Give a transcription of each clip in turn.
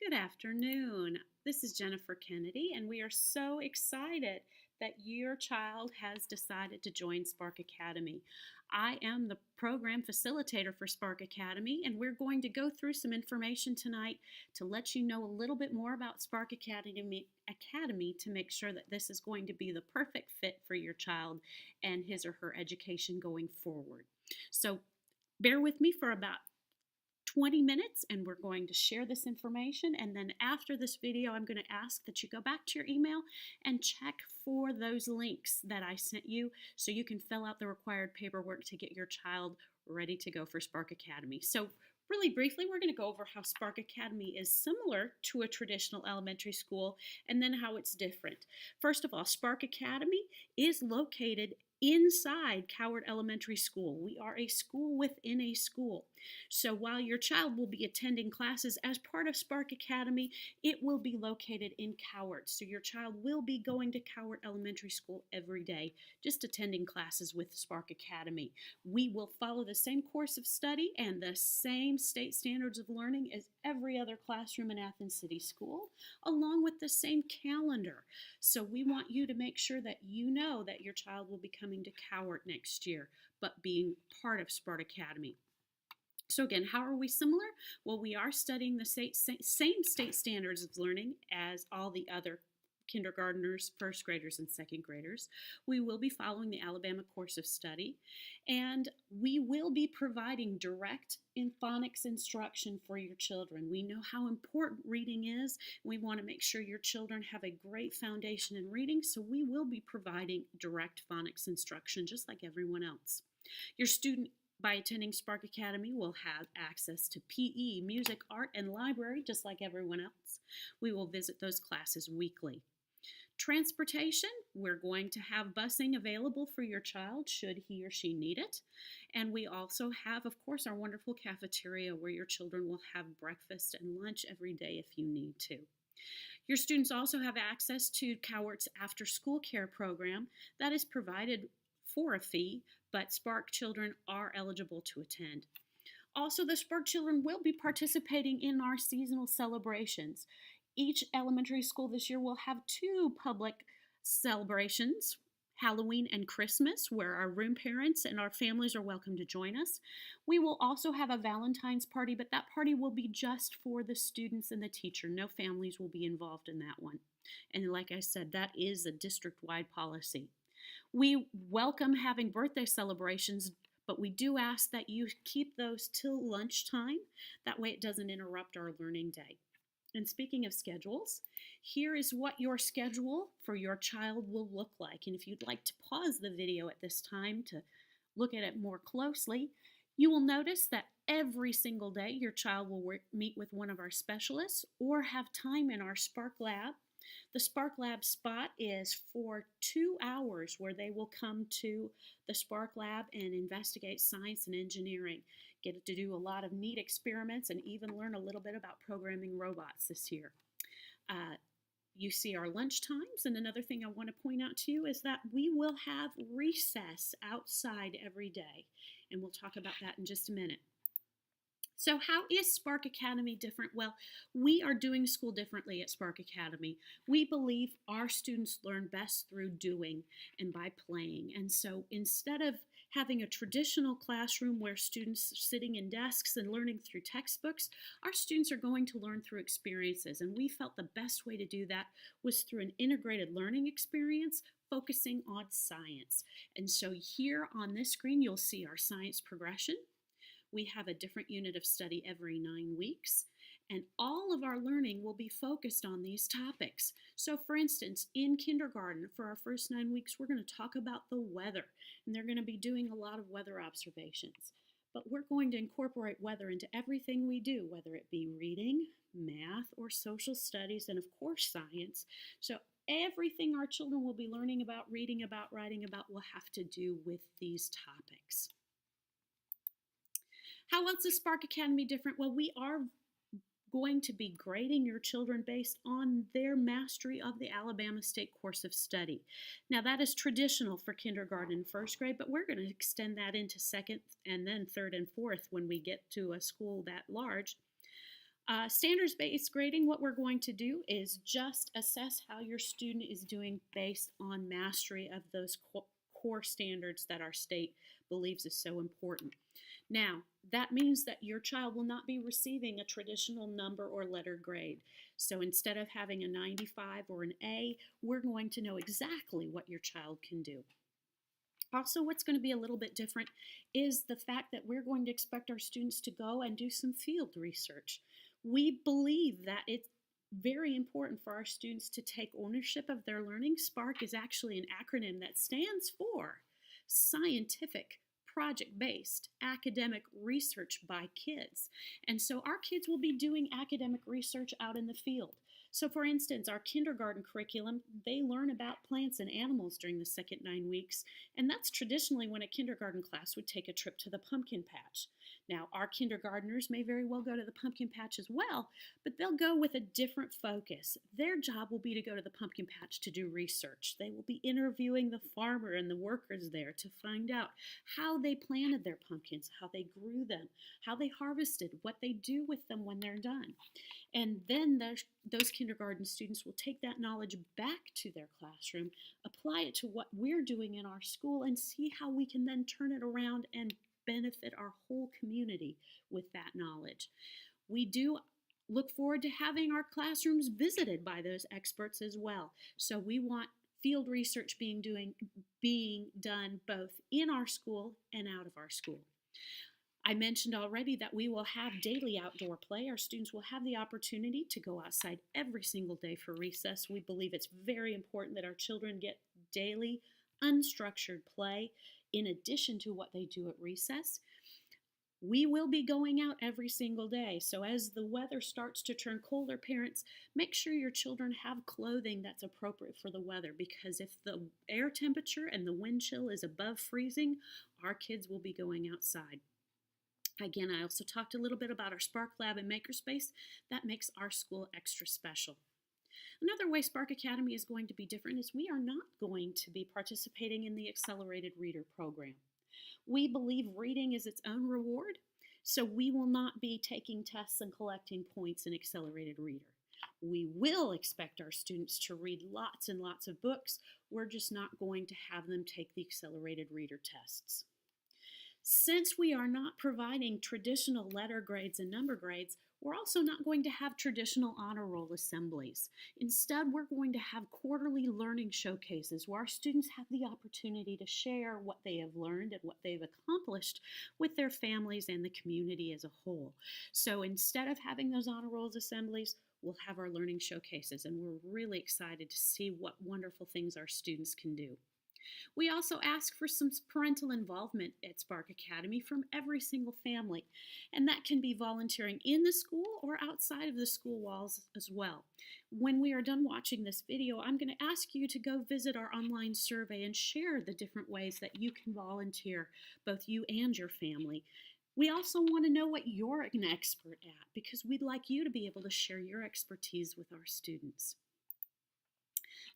Good afternoon. This is Jennifer Kennedy, and we are so excited that your child has decided to join Spark Academy. I am the program facilitator for Spark Academy, and we're going to go through some information tonight to let you know a little bit more about Spark Academy to make sure that this is going to be the perfect fit for your child and his or her education going forward. So, bear with me for about 20 minutes and we're going to share this information, and then after this video I'm going to ask that you go back to your email and check for those links that I sent you so you can fill out the required paperwork to get your child ready to go for Spark Academy. So really briefly, we're going to go over how Spark Academy is similar to a traditional elementary school and then how it's different. First of all, Spark Academy is located inside Coward Elementary School. We are a school within a school. So while your child will be attending classes as part of Spark Academy, it will be located in Coward. So your child will be going to Coward Elementary School every day, just attending classes with Spark Academy. We will follow the same course of study and the same state standards of learning as every other classroom in Athens City School, along with the same calendar. So we want you to make sure that you know that your child will be coming to Coward next year, but being part of Spark Academy. So again, how are we similar? Well, we are studying the same state standards of learning as all the other kindergartners, first graders, and second graders. We will be following the Alabama course of study, and we will be providing direct phonics instruction for your children. We know how important reading is. We want to make sure your children have a great foundation in reading, so we will be providing direct phonics instruction just like everyone else. Your student by attending Spark Academy, will have access to PE, music, art, and library just like everyone else. We will visit those classes weekly. Transportation, we're going to have busing available for your child should he or she need it. And we also have, of course, our wonderful cafeteria where your children will have breakfast and lunch every day if you need to. Your students also have access to Coward's after school care program that is provided for a fee, but Spark children are eligible to attend. Also, the Spark children will be participating in our seasonal celebrations. Each elementary school this year will have two public celebrations, Halloween and Christmas, where our room parents and our families are welcome to join us. We will also have a Valentine's party, but that party will be just for the students and the teacher. No families will be involved in that one. And like I said, that is a district-wide policy. We welcome having birthday celebrations, but we do ask that you keep those till lunchtime. That way it doesn't interrupt our learning day. And speaking of schedules, here is what your schedule for your child will look like. And if you'd like to pause the video at this time to look at it more closely, you will notice that every single day your child will meet with one of our specialists or have time in our Spark Lab. The Spark Lab spot is for 2 hours where they will come to the Spark Lab and investigate science and engineering, get to do a lot of neat experiments, and even learn a little bit about programming robots this year. You see our lunch times, and another thing I want to point out to you is that we will have recess outside every day, and we'll talk about that in just a minute. So how is Spark Academy different? Well, we are doing school differently at Spark Academy. We believe our students learn best through doing and by playing. And so instead of having a traditional classroom where students are sitting in desks and learning through textbooks, our students are going to learn through experiences. And we felt the best way to do that was through an integrated learning experience focusing on science. And so here on this screen, you'll see our science progression. We have a different unit of study every 9 weeks, and all of our learning will be focused on these topics. So for instance, in kindergarten, for our first 9 weeks, we're going to talk about the weather, and they're going to be doing a lot of weather observations. But we're going to incorporate weather into everything we do, whether it be reading, math, or social studies, and of course science. So everything our children will be learning about, reading about, writing about will have to do with these topics. How else is Spark Academy different? Well, we are going to be grading your children based on their mastery of the Alabama State Course of Study. Now, that is traditional for kindergarten and first grade, but we're going to extend that into second and then third and fourth when we get to a school that large. Standards-based grading, what we're going to do is just assess how your student is doing based on mastery of those core standards that our state believes is so important. Now, that means that your child will not be receiving a traditional number or letter grade. So instead of having a 95 or an A, we're going to know exactly what your child can do. Also, what's going to be a little bit different is the fact that we're going to expect our students to go and do some field research. We believe that it's very important for our students to take ownership of their learning. SPARK is actually an acronym that stands for Scientific Project-Based Academic Research by Kids. And so our kids will be doing academic research out in the field. So for instance, our kindergarten curriculum, they learn about plants and animals during the second 9 weeks, and that's traditionally when a kindergarten class would take a trip to the pumpkin patch. Now, our kindergartners may very well go to the pumpkin patch as well, but they'll go with a different focus. Their job will be to go to the pumpkin patch to do research. They will be interviewing the farmer and the workers there to find out how they planted their pumpkins, how they grew them, how they harvested, what they do with them when they're done. And then those kindergarten students will take that knowledge back to their classroom, apply it to what we're doing in our school, and see how we can then turn it around and benefit our whole community with that knowledge. We do look forward to having our classrooms visited by those experts as well. So we want field research being done both in our school and out of our school. I mentioned already that we will have daily outdoor play. Our students will have the opportunity to go outside every single day for recess. We believe it's very important that our children get daily, unstructured play in addition to what they do at recess. We will be going out every single day. So as the weather starts to turn colder, parents, make sure your children have clothing that's appropriate for the weather, because if the air temperature and the wind chill is above freezing, our kids will be going outside. Again, I also talked a little bit about our Spark Lab and Makerspace. That makes our school extra special. Another way Spark Academy is going to be different is we are not going to be participating in the Accelerated Reader program. We believe reading is its own reward, so we will not be taking tests and collecting points in Accelerated Reader. We will expect our students to read lots and lots of books. We're just not going to have them take the Accelerated Reader tests. Since we are not providing traditional letter grades and number grades, we're also not going to have traditional honor roll assemblies. Instead, we're going to have quarterly learning showcases where our students have the opportunity to share what they have learned and what they've accomplished with their families and the community as a whole. So instead of having those honor rolls assemblies, we'll have our learning showcases, and we're really excited to see what wonderful things our students can do. We also ask for some parental involvement at Spark Academy from every single family, and that can be volunteering in the school or outside of the school walls as well. When we are done watching this video, I'm going to ask you to go visit our online survey and share the different ways that you can volunteer, both you and your family. We also want to know what you're an expert at, because we'd like you to be able to share your expertise with our students.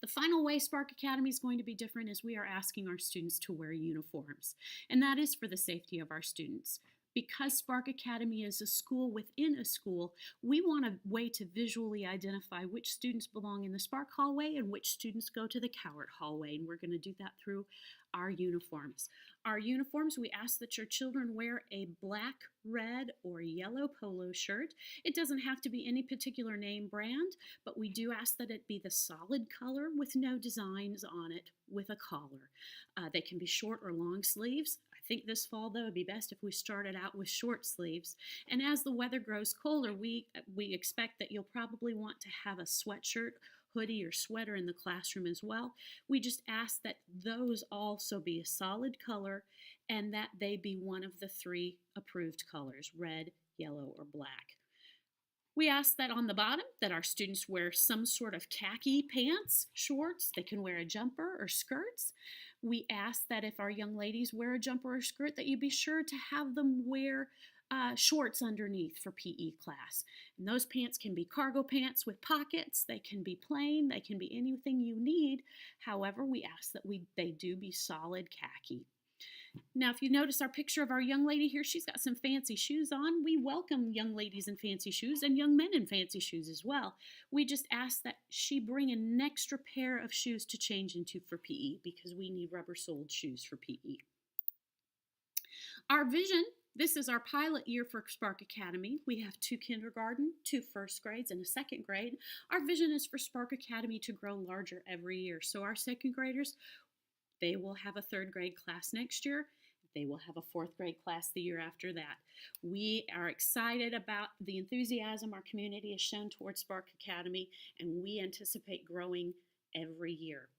The final way Spark Academy is going to be different is we are asking our students to wear uniforms, and that is for the safety of our students. Because Spark Academy is a school within a school, we want a way to visually identify which students belong in the Spark hallway and which students go to the Cowart hallway, and we're going to do that through our uniforms. Our uniforms, we ask that your children wear a black, red, or yellow polo shirt. It doesn't have to be any particular name brand, but we do ask that it be the solid color with no designs on it with a collar. They can be short or long sleeves. I think this fall, though, it would be best if we started out with short sleeves. And as the weather grows colder, we expect that you'll probably want to have a sweatshirt, hoodie, or sweater in the classroom as well. We just ask that those also be a solid color and that they be one of the 3 approved colors, red, yellow, or black. We ask that on the bottom that our students wear some sort of khaki pants, shorts. They can wear a jumper or skirts. We ask that if our young ladies wear a jumper or skirt, that you be sure to have them wear shorts underneath for PE class. And those pants can be cargo pants with pockets. They can be plain. They can be anything you need. However, we ask that they do be solid khaki. Now, if you notice our picture of our young lady here, she's got some fancy shoes on. We welcome young ladies in fancy shoes and young men in fancy shoes as well. We just ask that she bring an extra pair of shoes to change into for PE because we need rubber-soled shoes for PE. Our vision, this is our pilot year for Spark Academy. We have 2 kindergarten, 2 first grades, and a second grade. Our vision is for Spark Academy to grow larger every year. So our second graders, they will have a 3rd grade class next year. They will have a 4th grade class the year after that. We are excited about the enthusiasm our community has shown towards Spark Academy, and we anticipate growing every year.